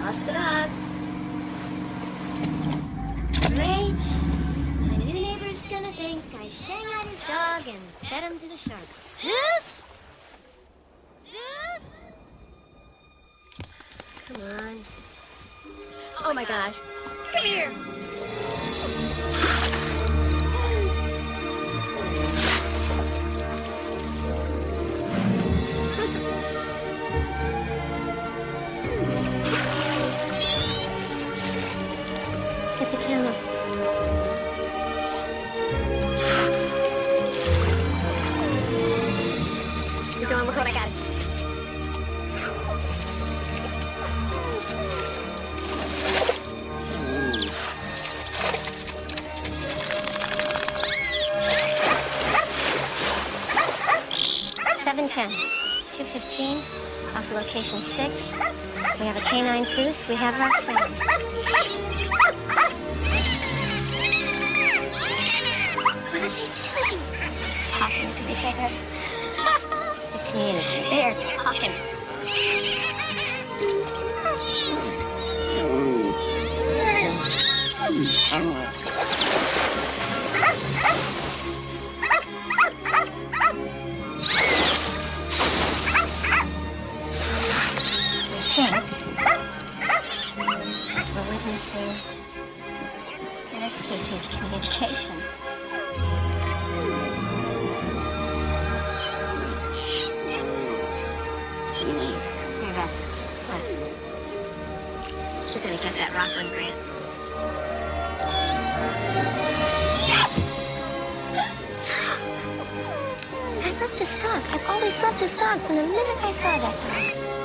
Toss the dog. Great. My new neighbor's gonna think I shanghaied his dog and fed him to the sharks. Zeus! Zeus! Come on. Oh my gosh. Come here. Get the camera. You're going, look what I got. 7:10, 2:15, off location 6. We have a canine Zeus, we have Roxanne. What are they doing? Talking to each other. The community, they are talking. We're witnessing interspecies communication. Here, Beth. What? You're gonna get that Rockland grant. I love this dog. I've always loved this dog from the minute I saw that dog.